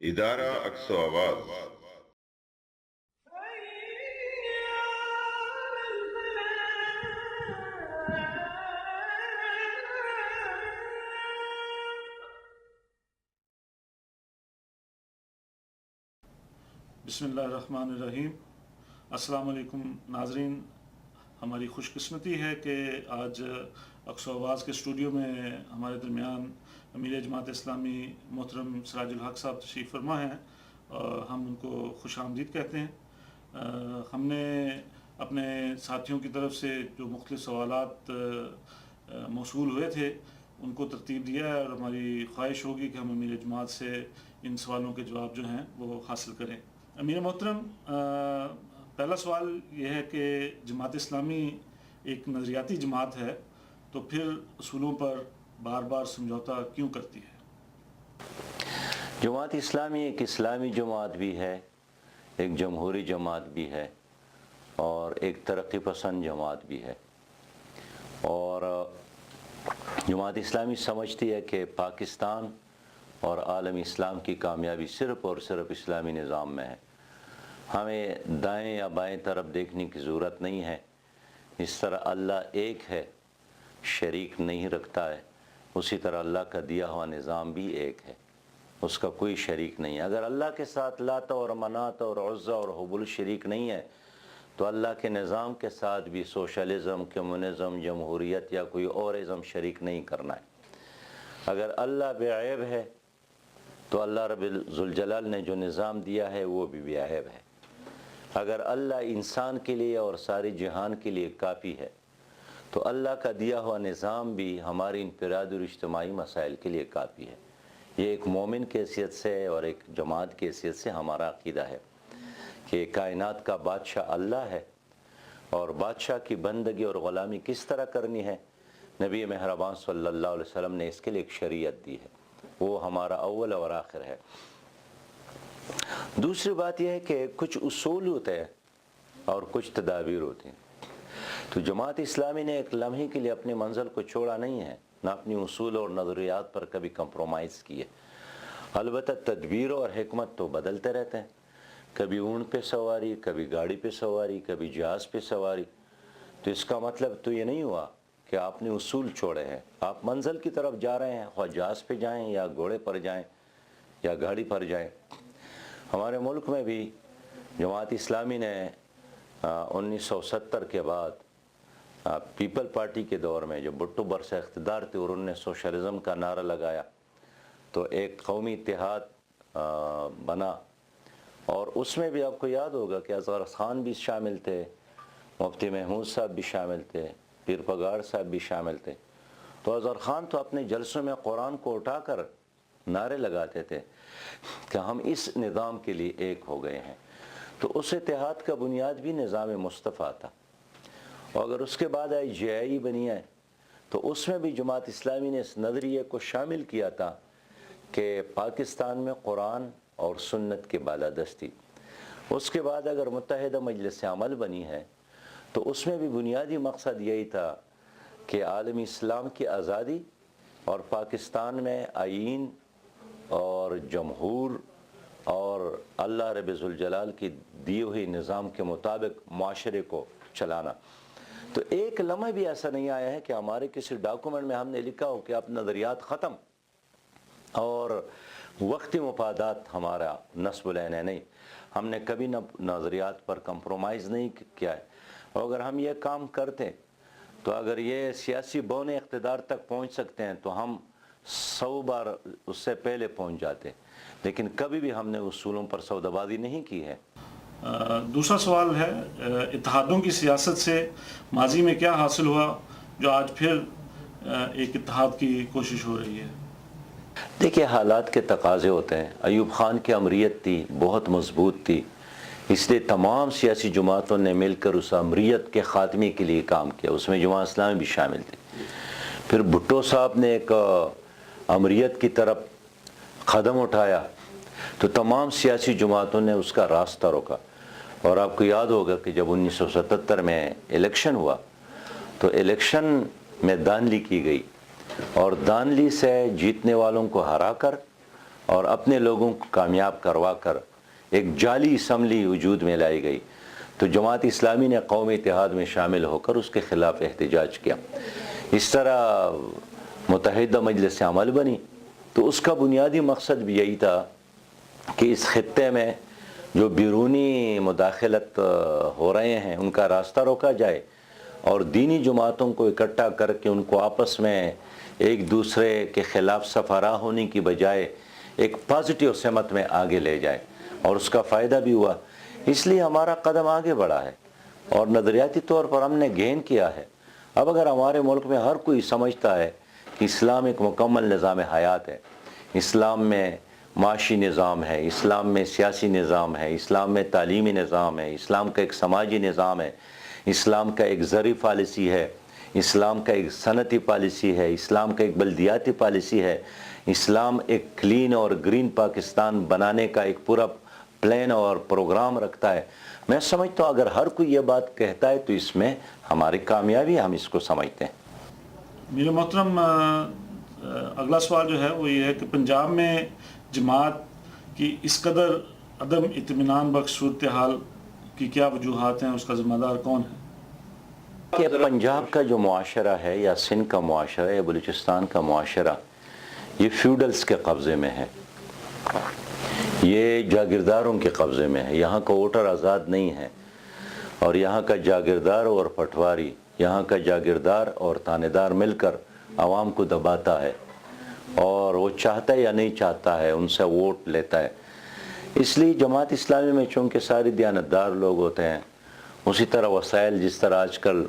ادارہ اقصی آواز۔ بسم اللہ الرحمن الرحیم۔ السلام علیکم ناظرین، ہماری خوش قسمتی ہے کہ آج اقصی آواز کے اسٹوڈیو میں ہمارے درمیان امیر جماعت اسلامی محترم سراج الحق صاحب تشریف فرما ہیں، اور ہم ان کو خوش آمدید کہتے ہیں۔ ہم نے اپنے ساتھیوں کی طرف سے جو مختلف سوالات موصول ہوئے تھے ان کو ترتیب دیا ہے، اور ہماری خواہش ہوگی کہ ہم امیر جماعت سے ان سوالوں کے جواب جو ہیں وہ حاصل کریں۔ امیر محترم، پہلا سوال یہ ہے کہ جماعت اسلامی ایک نظریاتی جماعت ہے، تو پھر اصولوں پر بار بار سمجھوتا کیوں کرتی ہے؟ جماعت اسلامی ایک اسلامی جماعت بھی ہے، ایک جمہوری جماعت بھی ہے، اور ایک ترقی پسند جماعت بھی ہے۔ اور جماعت اسلامی سمجھتی ہے کہ پاکستان اور عالم اسلام کی کامیابی صرف اور صرف اسلامی نظام میں ہے۔ ہمیں دائیں یا بائیں طرف دیکھنے کی ضرورت نہیں ہے۔ اس طرح اللہ ایک ہے، شریک نہیں رکھتا ہے، اسی طرح اللہ کا دیا ہوا نظام بھی ایک ہے، اس کا کوئی شریک نہیں ہے۔ اگر اللہ کے ساتھ لات اور منات اور عزا اور حبل شریک نہیں ہے تو اللہ کے نظام کے ساتھ بھی سوشلزم، کمیونزم، جمہوریت یا کوئی اور ازم شریک نہیں کرنا ہے۔ اگر اللہ بے عیب ہے تو اللہ رب ذوالجلال نے جو نظام دیا ہے وہ بھی بے عیب ہے۔ اگر اللہ انسان کے لیے اور ساری جہان کے لیے کافی ہے تو اللہ کا دیا ہوا نظام بھی ہماری انفرادی اور اجتماعی مسائل کے لیے کافی ہے۔ یہ ایک مومن کی حیثیت سے اور ایک جماعت کی حیثیت سے ہمارا عقیدہ ہے کہ کائنات کا بادشاہ اللہ ہے، اور بادشاہ کی بندگی اور غلامی کس طرح کرنی ہے نبی مہربان صلی اللہ علیہ وسلم نے اس کے لیے ایک شریعت دی ہے، وہ ہمارا اول اور آخر ہے۔ دوسری بات یہ ہے کہ کچھ اصول ہوتے ہیں اور کچھ تدابیر ہوتی ہیں۔ تو جماعت اسلامی نے ایک لمحے کے لیے اپنی منزل کو چھوڑا نہیں ہے، نہ اپنی اصول اور نظریات پر کبھی کمپرومائز کیے۔ البتہ تدبیر اور حکمت تو بدلتے رہتے ہیں، کبھی اونٹ پہ سواری، کبھی گاڑی پہ سواری، کبھی جہاز پہ سواری۔ تو اس کا مطلب تو یہ نہیں ہوا کہ آپ نے اصول چھوڑے ہیں، آپ منزل کی طرف جا رہے ہیں، خواہ جہاز پہ جائیں یا گھوڑے پر جائیں یا گاڑی پر جائیں۔ ہمارے ملک میں بھی جماعت اسلامی نے 1970 کے بعد پیپل پارٹی کے دور میں جو بھٹو برسر اقتدار تھے اور انہوں نے سوشلزم کا نعرہ لگایا تو ایک قومی اتحاد بنا، اور اس میں بھی آپ کو یاد ہوگا کہ اظہر خان بھی شامل تھے، مفتی محمود صاحب بھی شامل تھے، پیر پگاڑ صاحب بھی شامل تھے۔ تو اظہر خان تو اپنے جلسوں میں قرآن کو اٹھا کر نعرے لگاتے تھے کہ ہم اس نظام کے لیے ایک ہو گئے ہیں۔ تو اس اتحاد کا بنیاد بھی نظام مصطفیٰ تھا، اور اگر اس کے بعد IGI بنی ہے تو اس میں بھی جماعت اسلامی نے اس نظریے کو شامل کیا تھا کہ پاکستان میں قرآن اور سنت کی بالادستی۔ اس کے بعد اگر متحدہ مجلس عمل بنی ہے تو اس میں بھی بنیادی مقصد یہی تھا کہ عالم اسلام کی آزادی اور پاکستان میں آئین اور جمہور اور اللہ رب ذوالجلال کی دی ہوئی نظام کے مطابق معاشرے کو چلانا۔ تو ایک لمحہ بھی ایسا نہیں آیا ہے کہ ہمارے کسی ڈاکومنٹ میں ہم نے لکھا ہو کہ اب نظریات ختم اور وقتی مفادات ہمارا نصب العین ہے۔ نہیں، ہم نے کبھی نظریات پر کمپرومائز نہیں کیا ہے، اور اگر ہم یہ کام کرتے تو اگر یہ سیاسی بون اقتدار تک پہنچ سکتے ہیں تو ہم 100 بار اس سے پہلے پہنچ جاتے، لیکن کبھی بھی ہم نے اصولوں پر سودا بازی نہیں کی ہے۔ دوسرا سوال ہے، اتحادوں کی سیاست سے ماضی میں کیا حاصل ہوا جو آج پھر ایک اتحاد کی کوشش ہو رہی ہے؟ دیکھیے، حالات کے تقاضے ہوتے ہیں۔ ایوب خان کی امریت تھی، بہت مضبوط تھی، اس لیے تمام سیاسی جماعتوں نے مل کر اس امریت کے خاتمے کے لیے کام کیا، اس میں جماعت اسلامی بھی شامل تھی۔ پھر بھٹو صاحب نے ایک امریت کی طرف قدم اٹھایا تو تمام سیاسی جماعتوں نے اس کا راستہ روکا، اور آپ کو یاد ہوگا کہ جب 1977 میں الیکشن ہوا تو الیکشن میں دھاندلی کی گئی، اور دھاندلی سے جیتنے والوں کو ہرا کر اور اپنے لوگوں کو کامیاب کروا کر ایک جعلی اسمبلی وجود میں لائی گئی، تو جماعت اسلامی نے قومی اتحاد میں شامل ہو کر اس کے خلاف احتجاج کیا۔ اس طرح متحدہ مجلس عمل بنی، تو اس کا بنیادی مقصد بھی یہی تھا کہ اس خطے میں جو بیرونی مداخلت ہو رہے ہیں ان کا راستہ روکا جائے، اور دینی جماعتوں کو اکٹھا کر کے ان کو آپس میں ایک دوسرے کے خلاف صفارہ ہونے کی بجائے ایک پازیٹیو سمت میں آگے لے جائے، اور اس کا فائدہ بھی ہوا۔ اس لیے ہمارا قدم آگے بڑھا ہے اور نظریاتی طور پر ہم نے گین کیا ہے۔ اب اگر ہمارے ملک میں ہر کوئی سمجھتا ہے کہ اسلام ایک مکمل نظام حیات ہے، اسلام میں معاشی نظام ہے، اسلام میں سیاسی نظام ہے، اسلام میں تعلیمی نظام ہے، اسلام کا ایک سماجی نظام ہے، اسلام کا ایک زرعی پالیسی ہے، اسلام کا ایک صنعتی پالیسی ہے، اسلام کا ایک بلدیاتی پالیسی ہے، اسلام ایک کلین اور گرین پاکستان بنانے کا ایک پورا پلان اور پروگرام رکھتا ہے، میں سمجھتا ہوں اگر ہر کوئی یہ بات کہتا ہے تو اس میں ہماری کامیابی ہم اس کو سمجھتے ہیں۔ میرے محترم، اگلا سوال جو ہے وہ یہ ہے کہ پنجاب میں جماعت کی اس قدر عدم اطمینان بخش صورتحال کی کیا وجوہات ہیں، اس کا ذمہ دار کون ہے؟ کہ پنجاب کا جو معاشرہ ہے یا سندھ کا معاشرہ یا بلوچستان کا معاشرہ یہ فیوڈلز کے قبضے میں ہے، یہ جاگیرداروں کے قبضے میں ہے، یہاں کا ووٹر آزاد نہیں ہے، اور یہاں کا جاگیردار اور پٹواری، یہاں کا جاگیردار اور تانے دار مل کر عوام کو دباتا ہے، اور وہ چاہتا ہے یا نہیں چاہتا ہے ان سے ووٹ لیتا ہے۔ اس لیے جماعت اسلامی میں چونکہ ساری دیانتدار لوگ ہوتے ہیں، اسی طرح وسائل جس طرح آج کل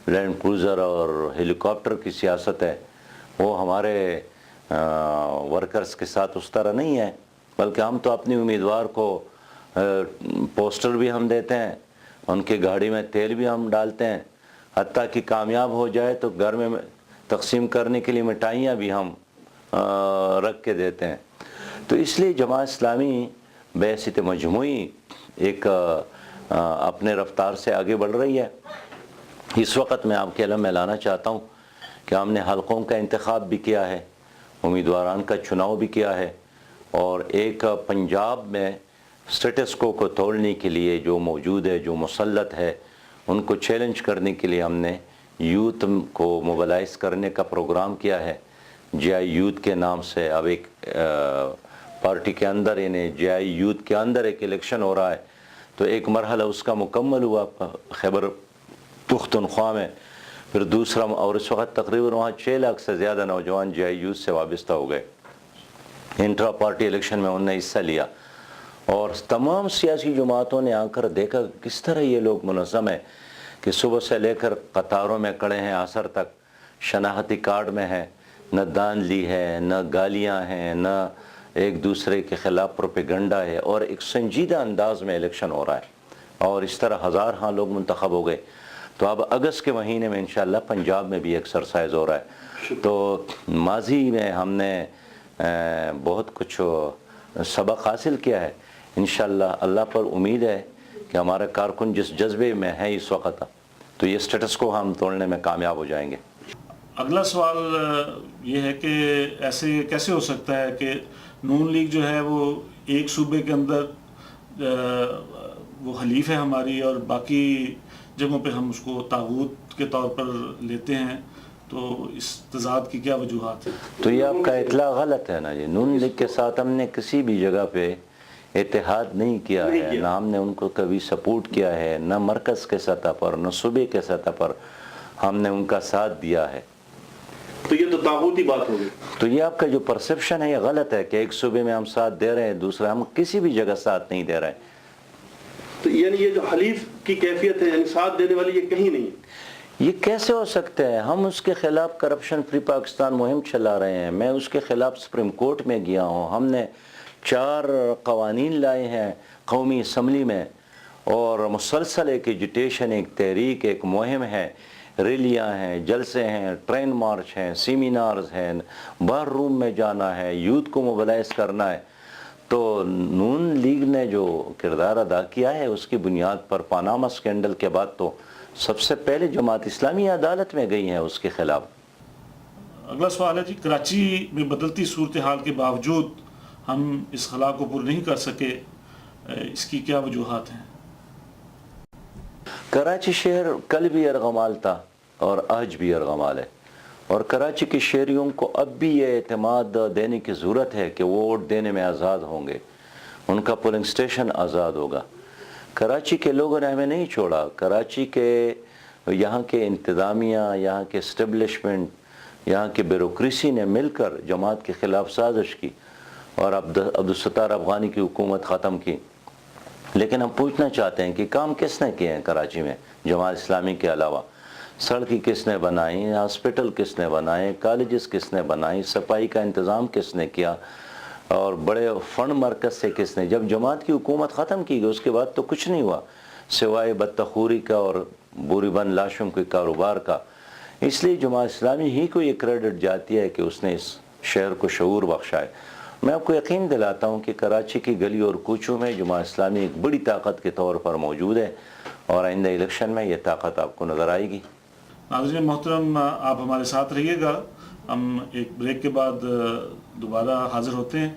لینڈ کروزر اور ہیلی کاپٹر کی سیاست ہے، وہ ہمارے ورکرز کے ساتھ اس طرح نہیں ہے، بلکہ ہم تو اپنی امیدوار کو پوسٹر بھی ہم دیتے ہیں، ان کی گاڑی میں تیل بھی ہم ڈالتے ہیں، حتیٰ کہ کامیاب ہو جائے تو گھر میں تقسیم کرنے کے لیے مٹھائیاں بھی ہم رکھ کے دیتے ہیں۔ تو اس لیے جماعت اسلامی بحیثیت مجموعی ایک اپنے رفتار سے آگے بڑھ رہی ہے۔ اس وقت میں آپ کے علم میں لانا چاہتا ہوں کہ ہم نے حلقوں کا انتخاب بھی کیا ہے، امیدواران کا چناؤ بھی کیا ہے، اور ایک پنجاب میں سٹیٹس کو توڑنے کے لیے جو موجود ہے، جو مسلط ہے، ان کو چیلنج کرنے کے لیے ہم نے یوتھ کو موبلائز کرنے کا پروگرام کیا ہے۔ جے آئی یوتھ کے نام سے اب ایک پارٹی کے اندر یعنی جے آئی یوتھ کے اندر ایک الیکشن ہو رہا ہے، تو ایک مرحلہ اس کا مکمل ہوا خیبر پختونخوا میں، پھر دوسرا، اور اس وقت تقریباً وہاں 6 لاکھ سے زیادہ نوجوان جے آئی یوتھ سے وابستہ ہو گئے۔ انٹرا پارٹی الیکشن میں انہوں نے حصہ لیا، اور تمام سیاسی جماعتوں نے آ کر دیکھا کس طرح یہ لوگ منظم ہیں کہ صبح سے لے کر قطاروں میں کھڑے ہیں، عصر تک شناختی کارڈ میں ہیں، نہ داندلی ہے، نہ گالیاں ہیں، نہ ایک دوسرے کے خلاف پروپیگنڈا ہے، اور ایک سنجیدہ انداز میں الیکشن ہو رہا ہے، اور اس طرح ہزار لوگ منتخب ہو گئے۔ تو اب اگست کے مہینے میں انشاءاللہ پنجاب میں بھی ایکسرسائز ہو رہا ہے۔ تو ماضی میں ہم نے بہت کچھ سبق حاصل کیا ہے، انشاءاللہ اللہ پر امید ہے کہ ہمارا کارکن جس جذبے میں ہے اس وقت، تو یہ سٹیٹس کو ہم توڑنے میں کامیاب ہو جائیں گے۔ اگلا سوال یہ ہے کہ ایسے کیسے ہو سکتا ہے کہ نون لیگ جو ہے وہ ایک صوبے کے اندر وہ حلیف ہے ہماری، اور باقی جگہوں پہ ہم اس کو طاغوت کے طور پر لیتے ہیں، تو اس تضاد کی کیا وجوہات ہیں؟ تو یہ آپ کا اطلاع غلط ہے نا جی، نون لیگ کے ساتھ ہم نے کسی بھی جگہ پہ اتحاد نہیں کیا ہے، نہ ہم نے ان کو کبھی سپورٹ کیا ہے، نہ مرکز کے سطح پر، نہ صوبے کے سطح پر ہم نے ان کا ساتھ دیا ہے۔ تو یہ تو طاغوتی بات ہوگی۔ تو یہ آپ کا جو پرسپشن ہے یہ غلط ہے کہ ایک صوبے میں ہم ساتھ دے رہے ہیں، دوسرا ہم کسی بھی جگہ ساتھ نہیں دے رہے ہیں۔ تو یعنی یہ جو حلیف کی کیفیت ہے، یعنی ساتھ دینے والی، یہ کہیں نہیں ہے۔ یہ کیسے ہو سکتا ہے؟ ہم اس کے خلاف کرپشن فری پاکستان مہم چلا رہے ہیں، میں اس کے خلاف سپریم کورٹ میں گیا ہوں، ہم نے 4 قوانین لائے ہیں قومی اسمبلی میں، اور مسلسل ایک ایجیٹیشن، ایک تحریک، ایک مہم ہے، ریلیاں ہیں، جلسے ہیں، ٹرین مارچ ہیں، سیمینارز ہیں، بار روم میں جانا ہے، یوتھ کو موبلائز کرنا ہے۔ تو نون لیگ نے جو کردار ادا کیا ہے اس کی بنیاد پر پاناما سکینڈل کے بعد تو سب سے پہلے جماعت اسلامی عدالت میں گئی ہے اس کے خلاف۔ اگلا سوال ہے جی، کراچی میں بدلتی صورتحال کے باوجود ہم اس خلا کو پر نہیں کر سکے، اس کی کیا وجوہات ہیں؟ کراچی شہر کل بھی ارغمال تھا اور آج بھی ارغمال ہے، اور کراچی کے شہریوں کو اب بھی یہ اعتماد دینے کی ضرورت ہے کہ وہ ووٹ دینے میں آزاد ہوں گے، ان کا پولنگ سٹیشن آزاد ہوگا۔ کراچی کے لوگوں نے ہمیں نہیں چھوڑا، کراچی کے یہاں کے انتظامیہ، یہاں کے اسٹیبلشمنٹ، یہاں کی بیوروکریسی نے مل کر جماعت کے خلاف سازش کی اور عبدالستار افغانی کی حکومت ختم کی۔ لیکن ہم پوچھنا چاہتے ہیں کہ کام کس نے کیے ہیں کراچی میں جماعت اسلامی کے علاوہ؟ سڑکیں کس نے بنائی، ہاسپٹل کس نے بنائے، کالجز کس نے بنائی، صفائی کا انتظام کس نے کیا، اور بڑے فنڈ مرکز سے کس نے؟ جب جماعت کی حکومت ختم کی گئی اس کے بعد تو کچھ نہیں ہوا سوائے بدتخوری کا اور بوری بند لاشوں کے کاروبار کا۔ اس لیے جماعت اسلامی ہی کو یہ کریڈٹ جاتی ہے کہ اس نے اس شہر کو شعور بخشا ہے۔ میں آپ کو یقین دلاتا ہوں کہ کراچی کی گلی اور کوچوں میں جماعت اسلامی ایک بڑی طاقت کے طور پر موجود ہے، اور آئندہ الیکشن میں یہ طاقت آپ کو نظر آئے گی۔ ناظرین محترم، آپ ہمارے ساتھ رہیے گا، ہم ایک بریک کے بعد دوبارہ حاضر ہوتے ہیں۔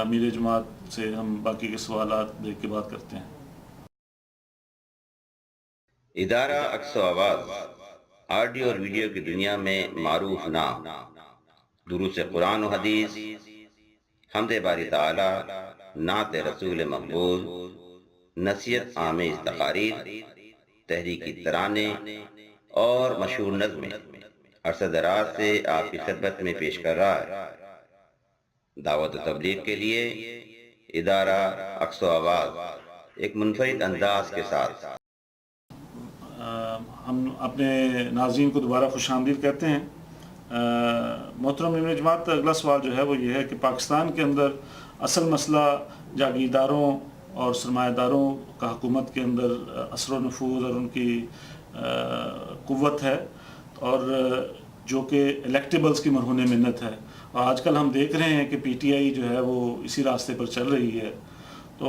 امیر جماعت سے ہم باقی کے سوالات بریک کے بعد کرتے ہیں۔ ادارہ عکس و آواز آڈیو اور ویڈیو کی دنیا میں معروف نام، دروس قرآن و حدیث، حمد باری تعالی، نعت رسول مقبول، نصیحت آمیز تقاریر، تحریکی ترانے اور مشہور نظمیں عرصہ دراز سے آپ کی خدمت میں پیش کر رہا ہے۔ دعوت و تبلیغ کے لیے ادارہ عکس و آواز ایک منفرد انداز کے ساتھ۔ ہم اپنے ناظرین کو دوبارہ خوش آمدید کہتے ہیں۔ محترم امیر جماعت، اگلا سوال جو ہے وہ یہ ہے کہ پاکستان کے اندر اصل مسئلہ جاگیرداروں اور سرمایہ داروں کا حکومت کے اندر اثر و نفوذ اور ان کی قوت ہے، اور جو کہ الیکٹیبلز کی مرہون منت ہے، اور آج کل ہم دیکھ رہے ہیں کہ پی ٹی آئی جو ہے وہ اسی راستے پر چل رہی ہے، تو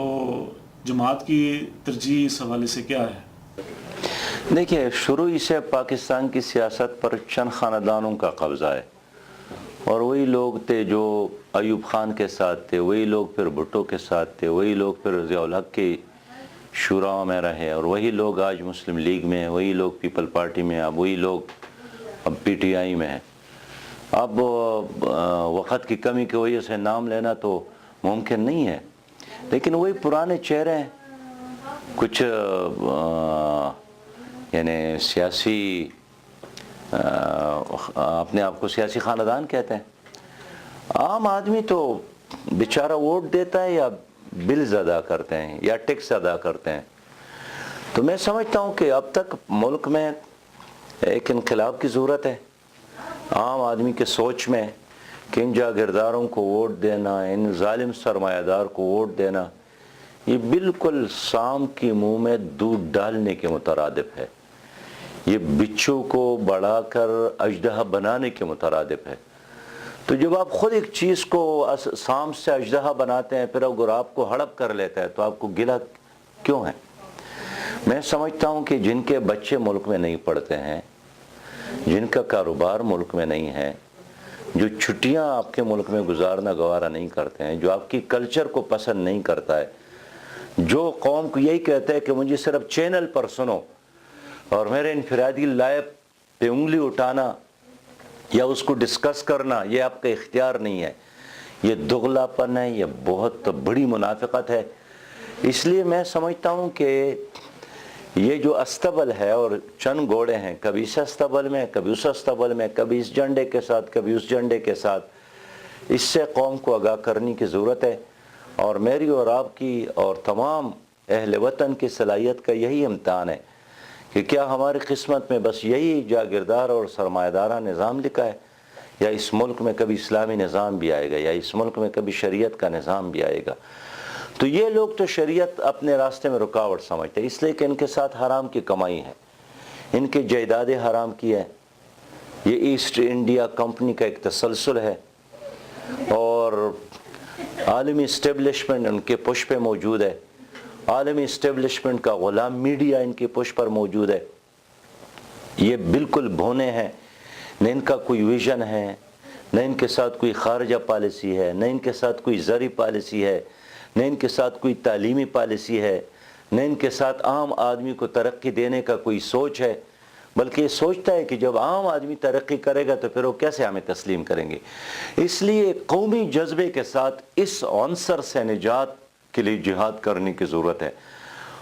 جماعت کی ترجیح اس حوالے سے کیا ہے؟ دیکھیے، شروع ہی سے پاکستان کی سیاست پر چند خاندانوں کا قبضہ ہے، اور وہی لوگ تھے جو ایوب خان کے ساتھ تھے، وہی لوگ پھر بھٹو کے ساتھ تھے، وہی لوگ پھر ضیاء الحق کی شورا میں رہے، اور وہی لوگ آج مسلم لیگ میں ہیں، وہی لوگ پیپل پارٹی میں، اب وہی لوگ اب پی ٹی آئی میں ہیں۔ اب وقت کی کمی کی وجہ سے نام لینا تو ممکن نہیں ہے، لیکن وہی پرانے چہرے ہیں، کچھ یعنی سیاسی اپنے آپ کو سیاسی خاندان کہتے ہیں۔ عام آدمی تو بیچارہ ووٹ دیتا ہے یا بلز ادا کرتے ہیں یا ٹیکس ادا کرتے ہیں۔ تو میں سمجھتا ہوں کہ اب تک ملک میں ایک انقلاب کی ضرورت ہے عام آدمی کے سوچ میں، کہ ان جاگیرداروں کو ووٹ دینا، ان ظالم سرمایہ دار کو ووٹ دینا، یہ بالکل سام کی منہ میں دودھ ڈالنے کے مترادف ہے، یہ بچھو کو بڑھا کر اژدہا بنانے کے مترادف ہے۔ تو جب آپ خود ایک چیز کو سام سے اژدہا بناتے ہیں، پھر اگر آپ کو ہڑپ کر لیتا ہے تو آپ کو گلہ کیوں ہے؟ میں سمجھتا ہوں کہ جن کے بچے ملک میں نہیں پڑھتے ہیں، جن کا کاروبار ملک میں نہیں ہے، جو چھٹیاں آپ کے ملک میں گزارنا گوارا نہیں کرتے ہیں، جو آپ کی کلچر کو پسند نہیں کرتا ہے، جو قوم کو یہی کہتا ہے کہ مجھے صرف چینل پر سنو اور میرے انفرادی لائف پہ انگلی اٹھانا یا اس کو ڈسکس کرنا یہ آپ کا اختیار نہیں ہے، یہ دغلا پن ہے، یہ بہت بڑی منافقت ہے۔ اس لیے میں سمجھتا ہوں کہ یہ جو استبل ہے اور چند گھوڑے ہیں، کبھی اس استبل میں، کبھی اس استبل میں، کبھی اس جھنڈے کے ساتھ، کبھی اس جھنڈے کے ساتھ، اس سے قوم کو آگاہ کرنے کی ضرورت ہے، اور میری اور آپ کی اور تمام اہل وطن کی صلاحیت کا یہی امتحان ہے کہ کیا ہماری قسمت میں بس یہی جاگیردار اور سرمایہ دارہ نظام لکھا ہے، یا اس ملک میں کبھی اسلامی نظام بھی آئے گا، یا اس ملک میں کبھی شریعت کا نظام بھی آئے گا۔ تو یہ لوگ تو شریعت اپنے راستے میں رکاوٹ سمجھتے ہیں، اس لیے کہ ان کے ساتھ حرام کی کمائی ہے، ان کی جائیدادیں حرام کی ہے، یہ ایسٹ انڈیا کمپنی کا ایک تسلسل ہے، اور عالمی اسٹیبلشمنٹ ان کے پش پہ موجود ہے، عالمی اسٹیبلشمنٹ کا غلام میڈیا ان کی پش پر موجود ہے۔ یہ بالکل بھونے ہیں، نہ ان کا کوئی ویژن ہے، نہ ان کے ساتھ کوئی خارجہ پالیسی ہے، نہ ان کے ساتھ کوئی زرعی پالیسی ہے، نہ ان کے ساتھ کوئی تعلیمی پالیسی ہے، نہ ان کے ساتھ عام آدمی کو ترقی دینے کا کوئی سوچ ہے، بلکہ یہ سوچتا ہے کہ جب عام آدمی ترقی کرے گا تو پھر وہ کیسے ہمیں تسلیم کریں گے۔ اس لیے قومی جذبے کے ساتھ اس عنصر سے نجات کے لیے جہاد کرنے کی ضرورت ہے۔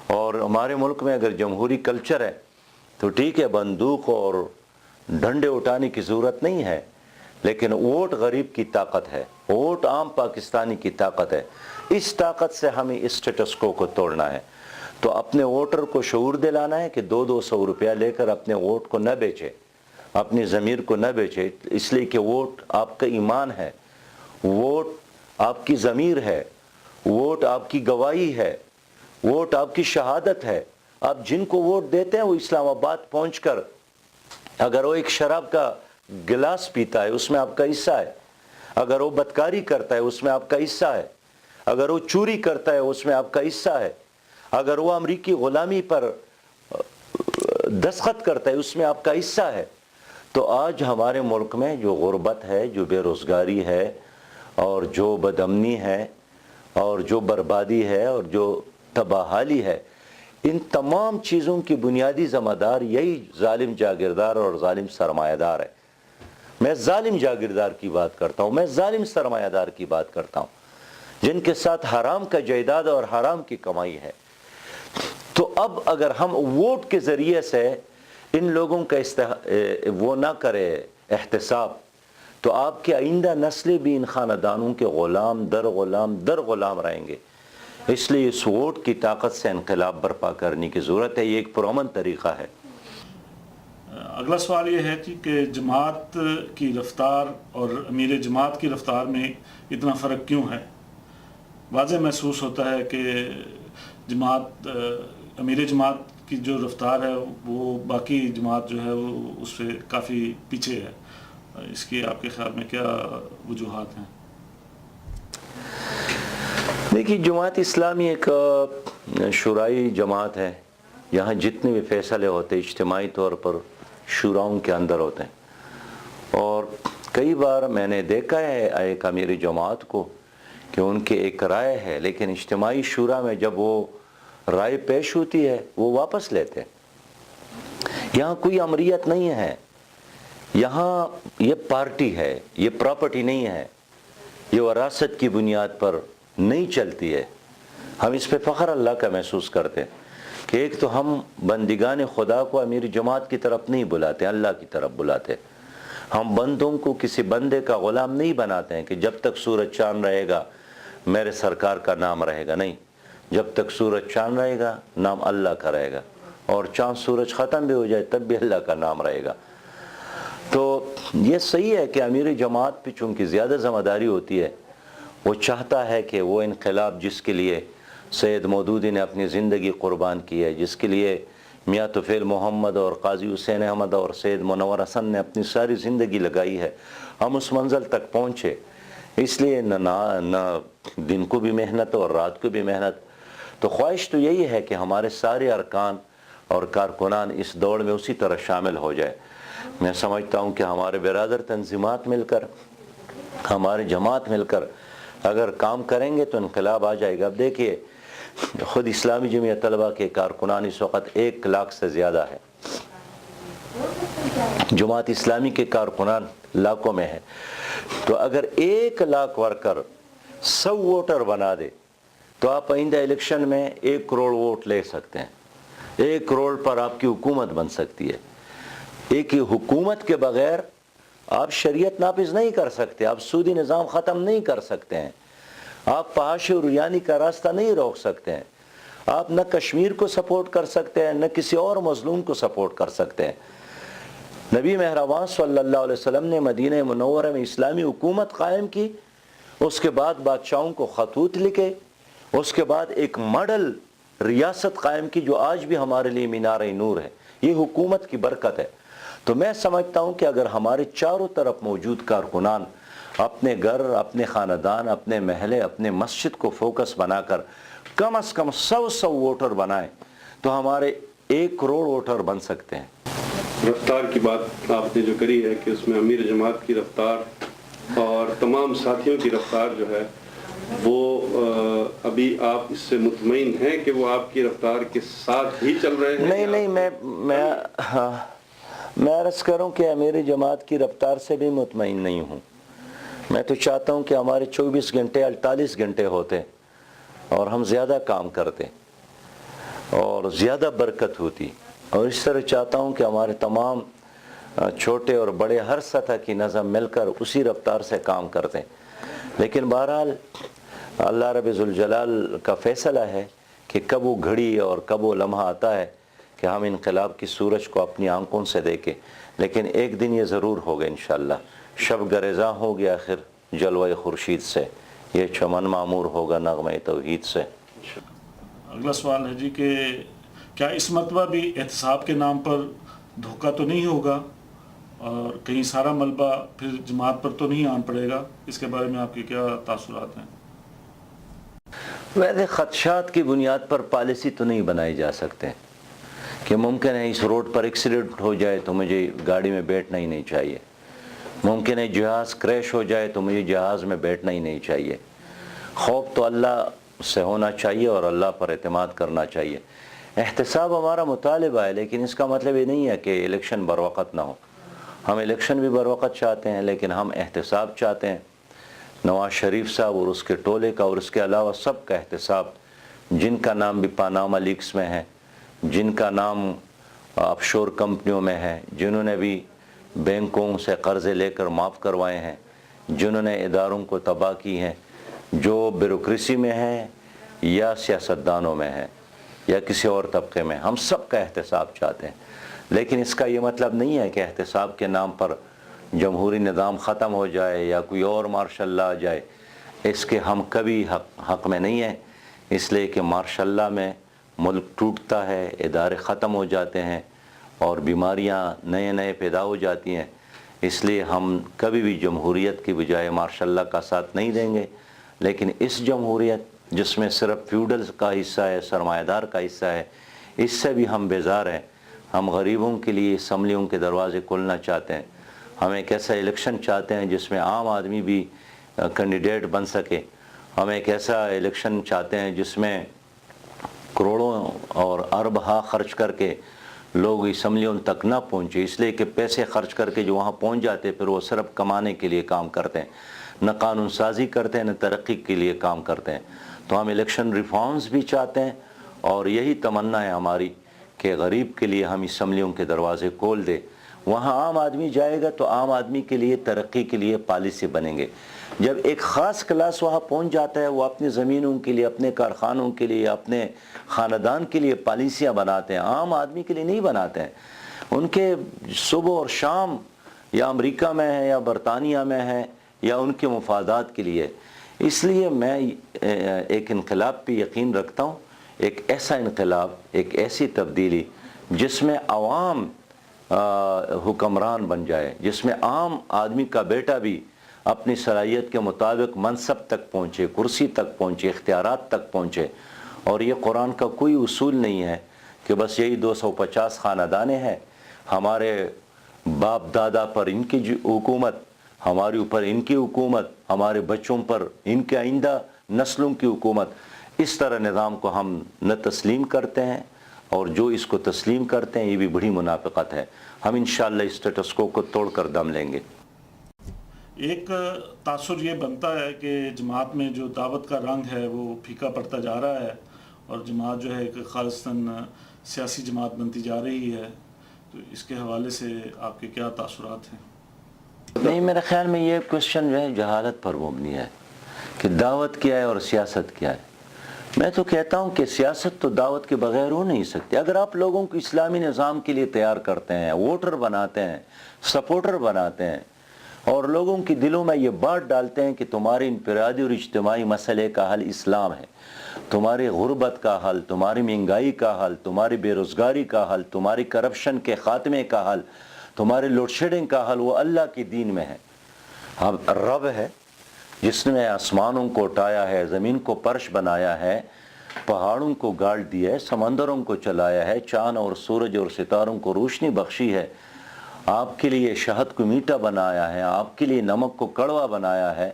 اور ہمارے ملک میں اگر جمہوری کلچر ہے تو ٹھیک ہے، بندوق اور ڈنڈے اٹھانے کی ضرورت نہیں ہے، لیکن ووٹ غریب کی طاقت ہے، ووٹ عام پاکستانی کی طاقت ہے۔ اس طاقت سے ہمیں اس سٹیٹس کو توڑنا ہے۔ تو اپنے ووٹر کو شعور دلانا ہے کہ 200 روپیہ لے کر اپنے ووٹ کو نہ بیچے، اپنی ضمیر کو نہ بیچے، اس لیے کہ ووٹ آپ کا ایمان ہے، ووٹ آپ کی ضمیر ہے، ووٹ آپ کی گواہی ہے، ووٹ آپ کی شہادت ہے۔ آپ جن کو ووٹ دیتے ہیں وہ اسلام آباد پہنچ کر اگر وہ ایک شراب کا گلاس پیتا ہے اس میں آپ کا حصہ ہے، اگر وہ بدکاری کرتا ہے اس میں آپ کا حصہ ہے، اگر وہ چوری کرتا ہے اس میں آپ کا حصہ ہے، اگر وہ امریکی غلامی پر دستخط کرتا ہے اس میں آپ کا حصہ ہے۔ تو آج ہمارے ملک میں جو غربت ہے، جو بے روزگاری ہے، اور جو بدامنی ہے، اور جو بربادی ہے، اور جو تباہی ہے، ان تمام چیزوں کی بنیادی ذمہ دار یہی ظالم جاگیردار اور ظالم سرمایہ دار ہے۔ میں ظالم جاگیردار کی بات کرتا ہوں، میں ظالم سرمایہ دار کی بات کرتا ہوں، جن کے ساتھ حرام کا جائیداد اور حرام کی کمائی ہے۔ تو اب اگر ہم ووٹ کے ذریعے سے ان لوگوں کا وہ نہ کرے احتساب، تو آپ کی آئندہ نسلیں بھی ان خاندانوں کے غلام در غلام در غلام رہیں گے۔ اس لیے اس ووٹ کی طاقت سے انقلاب برپا کرنے کی ضرورت ہے۔ یہ ایک پرامن طریقہ ہے۔ اگلا سوال یہ ہے کہ جماعت کی رفتار اور امیر جماعت کی رفتار میں اتنا فرق کیوں ہے؟ واضح محسوس ہوتا ہے کہ جماعت امیر جماعت کی جو رفتار ہے وہ باقی جماعت جو ہے وہ اس سے کافی پیچھے ہے۔ اس کی آپ کے خیال میں کیا وجوہات ہیں؟ دیکھیے، جماعت اسلامی ایک شورائی جماعت ہے۔ یہاں جتنے بھی فیصلے ہوتے اجتماعی طور پر شوراؤں کے اندر ہوتے ہیں، اور کئی بار میں نے دیکھا ہے ایک امیر جماعت کو کہ ان کی ایک رائے ہے، لیکن اجتماعی شورا میں جب وہ رائے پیش ہوتی ہے وہ واپس لیتے ہیں۔ یہاں کوئی امریت نہیں ہے، یہاں یہ پارٹی ہے، یہ پراپرٹی نہیں ہے، یہ وراثت کی بنیاد پر نہیں چلتی ہے۔ ہم اس پہ فخر اللہ کا محسوس کرتے ہیں کہ ایک تو ہم بندگان خدا کو امیر جماعت کی طرف نہیں بلاتے، اللہ کی طرف بلاتے۔ ہم بندوں کو کسی بندے کا غلام نہیں بناتے ہیں کہ جب تک سورج چاند رہے گا میرے سرکار کا نام رہے گا، نہیں، جب تک سورج چاند رہے گا نام اللہ کا رہے گا، اور چاند سورج ختم بھی ہو جائے تب بھی اللہ کا نام رہے گا۔ تو یہ صحیح ہے کہ امیر جماعت پہ چونکہ زیادہ ذمہ داری ہوتی ہے، وہ چاہتا ہے کہ وہ انقلاب جس کے لیے سید مودودی نے اپنی زندگی قربان کی ہے، جس کے لیے میاں طفیل محمد اور قاضی حسین احمد اور سید منور حسن نے اپنی ساری زندگی لگائی ہے، ہم اس منزل تک پہنچے۔ اس لیے نہ دن کو بھی محنت اور رات کو بھی محنت۔ تو خواہش تو یہی ہے کہ ہمارے سارے ارکان اور کارکنان اس دوڑ میں اسی طرح شامل ہو جائے۔ میں سمجھتا ہوں کہ ہمارے برادر تنظیمات مل کر، ہمارے جماعت مل کر اگر کام کریں گے تو انقلاب آ جائے گا۔ اب دیکھیے، خود اسلامی جمعیت طلبہ کے کارکنان اس وقت 1 لاکھ سے زیادہ ہے، جماعت اسلامی کے کارکنان لاکھوں میں ہیں۔ تو اگر 1 لاکھ ورکر 100 ووٹر بنا دے تو آپ آئندہ الیکشن میں 1 کروڑ ووٹ لے سکتے ہیں۔ 1 کروڑ پر آپ کی حکومت بن سکتی ہے۔ ایک ہی حکومت کے بغیر آپ شریعت نافذ نہیں کر سکتے، آپ سودی نظام ختم نہیں کر سکتے ہیں، آپ فحاشی اور ریانی کا راستہ نہیں روک سکتے ہیں، آپ نہ کشمیر کو سپورٹ کر سکتے ہیں نہ کسی اور مظلوم کو سپورٹ کر سکتے ہیں۔ نبی مہربان صلی اللہ علیہ وسلم نے مدینہ منورہ میں اسلامی حکومت قائم کی، اس کے بعد بادشاہوں کو خطوط لکھے، اس کے بعد ایک ماڈل ریاست قائم کی جو آج بھی ہمارے لیے مینار نور ہے۔ یہ حکومت کی برکت ہے۔ تو میں سمجھتا ہوں کہ اگر ہمارے چاروں طرف موجود کارکنان اپنے گھر، اپنے خاندان، اپنے محلے، اپنے مسجد کو فوکس بنا کر کم از کم 100 ووٹر بنائیں تو ہمارے 1 کروڑ ووٹر بن سکتے ہیں۔ رفتار کی بات آپ نے جو کری ہے کہ اس میں امیر جماعت کی رفتار اور تمام ساتھیوں کی رفتار جو ہے وہ ابھی آپ اس سے مطمئن ہیں کہ وہ آپ کی رفتار کے ساتھ ہی چل رہے ہیں؟ نہیں، میں عرض کروں کہ میری جماعت کی رفتار سے بھی مطمئن نہیں ہوں. میں تو چاہتا ہوں کہ ہمارے 24 گھنٹے 48 گھنٹے ہوتے اور ہم زیادہ کام کرتے اور زیادہ برکت ہوتی، اور اس طرح چاہتا ہوں کہ ہمارے تمام چھوٹے اور بڑے ہر سطح کی نظم مل کر اسی رفتار سے کام کرتے. لیکن بہرحال اللہ رب ذوالجلال کا فیصلہ ہے کہ کب وہ گھڑی اور کب وہ لمحہ آتا ہے کہ ہم انقلاب کی سورج کو اپنی آنکھوں سے دیکھیں. لیکن ایک دن یہ ضرور ہوگا انشاءاللہ. شب گریزاں ہوگی آخر جلوہ خورشید سے، یہ چمن معمور ہوگا نغمہ توحید سے. اگلا سوال ہے جی کہ کیا اس مرتبہ بھی احتساب کے نام پر دھوکہ تو نہیں ہوگا اور کہیں سارا ملبہ پھر جماعت پر تو نہیں آن پڑے گا؟ اس کے بارے میں آپ کے کیا تاثرات ہیں؟ ویسے خدشات کی بنیاد پر پالیسی تو نہیں بنائی جا سکتے کہ ممکن ہے اس روڈ پر ایکسیڈنٹ ہو جائے تو مجھے گاڑی میں بیٹھنا ہی نہیں چاہیے، ممکن ہے جہاز کریش ہو جائے تو مجھے جہاز میں بیٹھنا ہی نہیں چاہیے. خوف تو اللہ سے ہونا چاہیے اور اللہ پر اعتماد کرنا چاہیے. احتساب ہمارا مطالبہ ہے، لیکن اس کا مطلب یہ نہیں ہے کہ الیکشن بر وقت نہ ہو. ہم الیکشن بھی بر وقت چاہتے ہیں، لیکن ہم احتساب چاہتے ہیں. نواز شریف صاحب اور اس کے ٹولے کا اور اس کے علاوہ سب کا احتساب، جن کا نام بھی پاناما لیکس میں ہے، جن کا نام آف شور کمپنیوں میں ہے، جنہوں نے بھی بینکوں سے قرضے لے کر معاف کروائے ہیں، جنہوں نے اداروں کو تباہ کی ہیں، جو بیوروکریسی میں ہیں یا سیاستدانوں میں ہیں یا کسی اور طبقے میں، ہم سب کا احتساب چاہتے ہیں. لیکن اس کا یہ مطلب نہیں ہے کہ احتساب کے نام پر جمہوری نظام ختم ہو جائے یا کوئی اور مارشل لا آ جائے. اس کے ہم کبھی حق میں نہیں ہیں، اس لیے کہ مارشل لا میں ملک ٹوٹتا ہے، ادارے ختم ہو جاتے ہیں اور بیماریاں نئے پیدا ہو جاتی ہیں. اس لیے ہم کبھی بھی جمہوریت کی بجائے مارشل لا کا ساتھ نہیں دیں گے. لیکن اس جمہوریت جس میں صرف فیوڈل کا حصہ ہے، سرمایہ دار کا حصہ ہے، اس سے بھی ہم بیزار ہیں. ہم غریبوں کے لیے اسمبلیوں کے دروازے کھولنا چاہتے ہیں. ہم ایک ایسا الیکشن چاہتے ہیں جس میں عام آدمی بھی کینڈیڈیٹ بن سکے. ہم ایک ایسا الیکشن چاہتے ہیں جس میں کروڑوں اور اربہ خرچ کر کے لوگ اسمبلیوں تک نہ پہنچے، اس لیے کہ پیسے خرچ کر کے جو وہاں پہنچ جاتے پھر وہ صرف کمانے کے لیے کام کرتے ہیں، نہ قانون سازی کرتے ہیں نہ ترقی کے لیے کام کرتے ہیں. تو ہم الیکشن ریفارمز بھی چاہتے ہیں اور یہی تمنا ہے ہماری کہ غریب کے لیے ہم اسمبلیوں کے دروازے کھول دیں. وہاں عام آدمی جائے گا تو عام آدمی کے لیے ترقی کے لیے پالیسی بنیں گے. جب ایک خاص کلاس وہاں پہنچ جاتا ہے، وہ اپنی زمینوں کے لیے، اپنے کارخانوں کے لیے، اپنے خاندان کے لیے پالیسیاں بناتے ہیں، عام آدمی کے لیے نہیں بناتے ہیں. ان کے صبح اور شام یا امریکہ میں ہے یا برطانیہ میں ہے یا ان کے مفادات کے لیے. اس لیے میں ایک انقلاب پہ یقین رکھتا ہوں، ایک ایسا انقلاب، ایک ایسی تبدیلی جس میں عوام حکمران بن جائے، جس میں عام آدمی کا بیٹا بھی اپنی صلاحیت کے مطابق منصب تک پہنچے، کرسی تک پہنچے، اختیارات تک پہنچے. اور یہ قرآن کا کوئی اصول نہیں ہے کہ بس یہی 250 خاندانیں ہیں، ہمارے باپ دادا پر ان کی حکومت، ہمارے اوپر ان کی حکومت، ہمارے بچوں پر ان کے آئندہ نسلوں کی حکومت. اس طرح نظام کو ہم نہ تسلیم کرتے ہیں، اور جو اس کو تسلیم کرتے ہیں یہ بھی بڑی منافقت ہے. ہم انشاءاللہ اسٹیٹس کو توڑ کر دم لیں گے. ایک تاثر یہ بنتا ہے کہ جماعت میں جو دعوت کا رنگ ہے وہ پھیکا پڑتا جا رہا ہے اور جماعت جو ہے ایک خالصتاً سیاسی جماعت بنتی جا رہی ہے. تو اس کے حوالے سے آپ کے کیا تاثرات ہیں؟ نہیں، میرے خیال میں یہ کوشچن جو ہے جہالت پر مبنی ہے کہ دعوت کیا ہے اور سیاست کیا ہے. میں تو کہتا ہوں کہ سیاست تو دعوت کے بغیر ہو نہیں سکتی. اگر آپ لوگوں کو اسلامی نظام کے لیے تیار کرتے ہیں، ووٹر بناتے ہیں، سپورٹر بناتے ہیں اور لوگوں کے دلوں میں یہ بات ڈالتے ہیں کہ تمہارے انفرادی اور اجتماعی مسئلے کا حل اسلام ہے، تمہاری غربت کا حل، تمہاری مہنگائی کا حل، تمہاری بے روزگاری کا حل، تمہاری کرپشن کے خاتمے کا حل، تمہاری لوڈ شیڈنگ کا حل وہ اللہ کے دین میں ہے. رب ہے جس نے آسمانوں کو اٹھایا ہے، زمین کو فرش بنایا ہے، پہاڑوں کو گاڑ دیا ہے، سمندروں کو چلایا ہے، چاند اور سورج اور ستاروں کو روشنی بخشی ہے. آپ کے لیے شہد کو میٹھا بنایا ہے، آپ کے لیے نمک کو کڑوا بنایا ہے،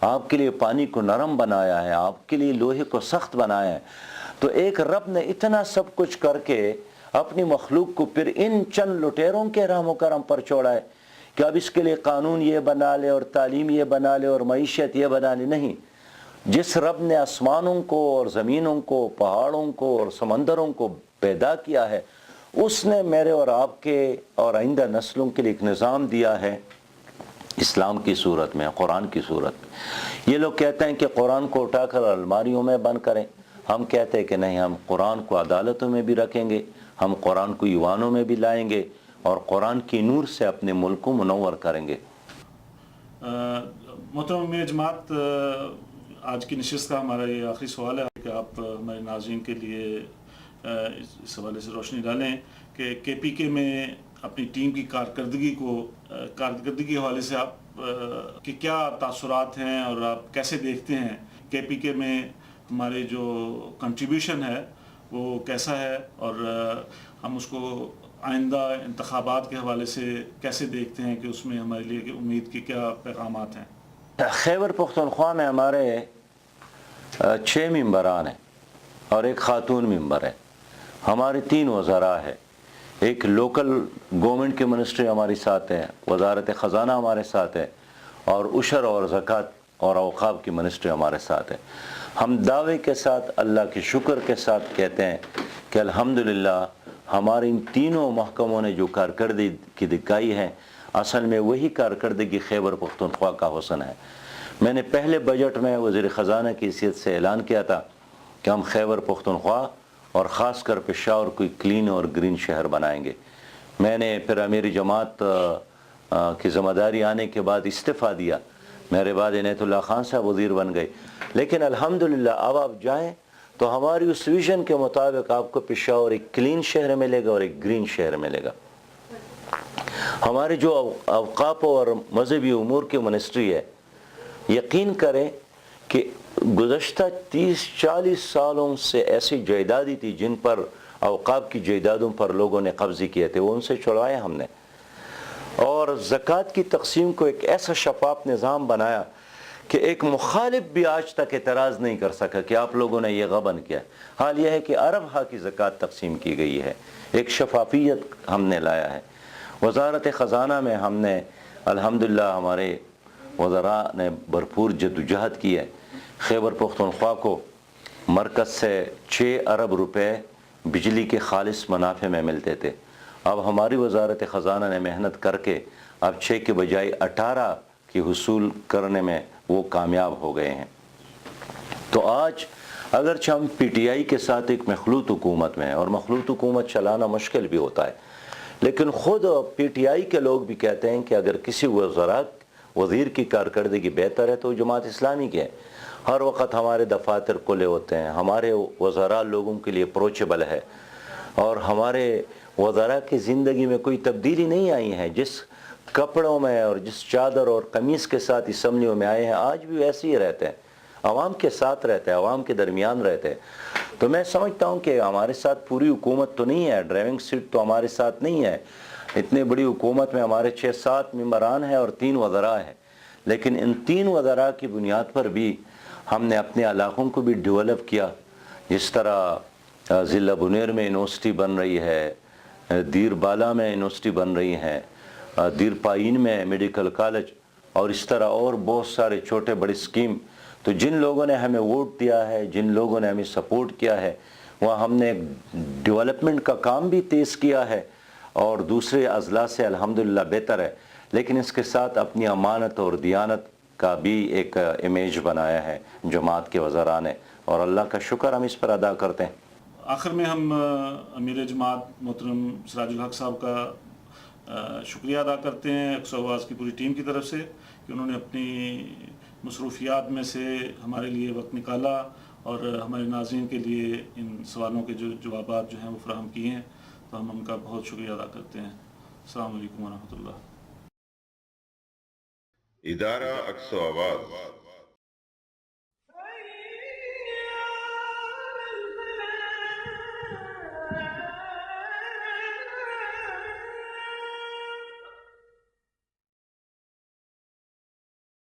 آپ کے لیے پانی کو نرم بنایا ہے، آپ کے لیے لوہے کو سخت بنایا ہے. تو ایک رب نے اتنا سب کچھ کر کے اپنی مخلوق کو پھر ان چند لٹیروں کے رحم و کرم پر چھوڑا ہے کہ اب اس کے لیے قانون یہ بنا لے اور تعلیم یہ بنا لے اور معیشت یہ بنا لے. نہیں، جس رب نے آسمانوں کو اور زمینوں کو، پہاڑوں کو اور سمندروں کو پیدا کیا ہے، اس نے میرے اور آپ کے اور آئندہ نسلوں کے لیے ایک نظام دیا ہے اسلام کی صورت میں، قرآن کی صورت میں. یہ لوگ کہتے ہیں کہ قرآن کو اٹھا کر الماریوں میں بند کریں. ہم کہتے ہیں کہ نہیں، ہم قرآن کو عدالتوں میں بھی رکھیں گے، ہم قرآن کو ایوانوں میں بھی لائیں گے اور قرآن کی نور سے اپنے ملک کو منور کریں گے. محترم امیر جماعت، آج کی نشست کا ہمارا یہ آخری سوال ہے کہ آپ ہمارے ناظرین کے لیے اس حوالے سے روشنی ڈالیں کہ کے پی کے میں اپنی ٹیم کی کارکردگی کے حوالے سے آپ کے کیا تاثرات ہیں اور آپ کیسے دیکھتے ہیں کے پی کے میں ہمارے جو کنٹریبیوشن ہے وہ کیسا ہے، اور ہم اس کو آئندہ انتخابات کے حوالے سے کیسے دیکھتے ہیں کہ اس میں ہمارے لیے امید کے کیا پیغامات ہیں؟ خیبر پختونخوا میں ہمارے 6 ممبران ہیں اور ایک خاتون ممبر ہے. ہمارے 3 وزراء ہیں. ایک لوکل گورنمنٹ کے منسٹری ہمارے ساتھ ہے، وزارت خزانہ ہمارے ساتھ ہے، اور عشر اور زکوٰۃ اور اوقاف کی منسٹری ہمارے ساتھ ہے. ہم دعوے کے ساتھ، اللہ کے شکر کے ساتھ کہتے ہیں کہ الحمدللہ ہمارے ان تینوں محکموں نے جو کارکردگی دکھائی ہے، اصل میں وہی کارکردگی خیبر پختونخوا کا حسن ہے. میں نے پہلے بجٹ میں وزیر خزانہ کی حیثیت سے اعلان کیا تھا کہ ہم خیبر پختونخوا اور خاص کر پشاور کو کلین اور گرین شہر بنائیں گے. میں نے پھر امیر جماعت کی ذمہ داری آنے کے بعد استعفیٰ دیا. میرے بعد عنایت اللہ خان صاحب وزیر بن گئے. لیکن الحمدللہ اب آپ جائیں تو ہماری اس ویژن کے مطابق آپ کو پشاور ایک کلین شہر ملے گا اور ایک گرین شہر ملے گا. ہمارے جو اوقاف اور مذہبی امور کی منسٹری ہے، یقین کریں کہ گزشتہ 30-40 سالوں سے ایسی جائیدادیں تھی جن پر اوقاف کی جائیدادوں پر لوگوں نے قبضے کیے تھے، وہ ان سے چھڑوائے ہم نے، اور زکوٰۃ کی تقسیم کو ایک ایسا شفاف نظام بنایا کہ ایک مخالف بھی آج تک اعتراض نہیں کر سکا کہ آپ لوگوں نے یہ غبن کیا. حال یہ ہے کہ ارب ہا کی زکوٰۃ تقسیم کی گئی ہے، ایک شفافیت ہم نے لایا ہے. وزارت خزانہ میں ہم نے الحمدللہ ہمارے وزراء نے بھرپور جدوجہد کی ہے. خیبر پختونخوا کو مرکز سے 6 ارب روپے بجلی کے خالص منافع میں ملتے تھے. اب ہماری وزارت خزانہ نے محنت کر کے اب 6 کے بجائے 18 کی حصول کرنے میں وہ کامیاب ہو گئے ہیں. تو آج اگرچہ ہم پی ٹی آئی کے ساتھ ایک مخلوط حکومت میں ہیں اور مخلوط حکومت چلانا مشکل بھی ہوتا ہے، لیکن خود پی ٹی آئی کے لوگ بھی کہتے ہیں کہ اگر کسی وزیر کی کارکردگی بہتر ہے تو جماعت اسلامی کے ہے. ہر وقت ہمارے دفاتر کھلے ہوتے ہیں، ہمارے وزراء لوگوں کے لیے اپروچیبل ہے، اور ہمارے وزراء کی زندگی میں کوئی تبدیلی نہیں آئی ہے. جس کپڑوں میں اور جس چادر اور قمیص کے ساتھ اسمبلیوں میں آئے ہیں آج بھی ایسے ہی رہتے ہیں، عوام کے ساتھ رہتے ہیں، عوام کے درمیان رہتے ہیں. تو میں سمجھتا ہوں کہ ہمارے ساتھ پوری حکومت تو نہیں ہے، ڈرائیونگ سیٹ تو ہمارے ساتھ نہیں ہے. اتنی بڑی حکومت میں ہمارے 6-7 ممبران ہیں اور 3 وزراء ہیں، لیکن ان 3 وزراء کی بنیاد پر بھی ہم نے اپنے علاقوں کو بھی ڈیولپ کیا. جس طرح ضلع بنیر میں یونیورسٹی بن رہی ہے، دیر بالا میں یونیورسٹی بن رہی ہے، دیر پائین میں میڈیکل کالج، اور اس طرح اور بہت سارے چھوٹے بڑے اسکیم. تو جن لوگوں نے ہمیں ووٹ دیا ہے، جن لوگوں نے ہمیں سپورٹ کیا ہے، وہاں ہم نے ڈیولپمنٹ کا کام بھی تیز کیا ہے اور دوسرے اضلاع سے الحمدللہ بہتر ہے. لیکن اس کے ساتھ اپنی امانت اور دیانت کا بھی ایک امیج بنایا ہے جماعت کے وزراء نے، اور اللہ کا شکر ہم اس پر ادا کرتے ہیں. آخر میں ہم امیر جماعت محترم سراج الحق صاحب کا شکریہ ادا کرتے ہیں اقصی آواز کی پوری ٹیم کی طرف سے کہ انہوں نے اپنی مصروفیات میں سے ہمارے لیے وقت نکالا اور ہمارے ناظرین کے لیے ان سوالوں کے جو جوابات جو ہیں وہ فراہم کیے ہیں. تو ہم ان کا بہت شکریہ ادا کرتے ہیں. السلام علیکم ورحمۃ اللہ. ادارہ اقصی آواز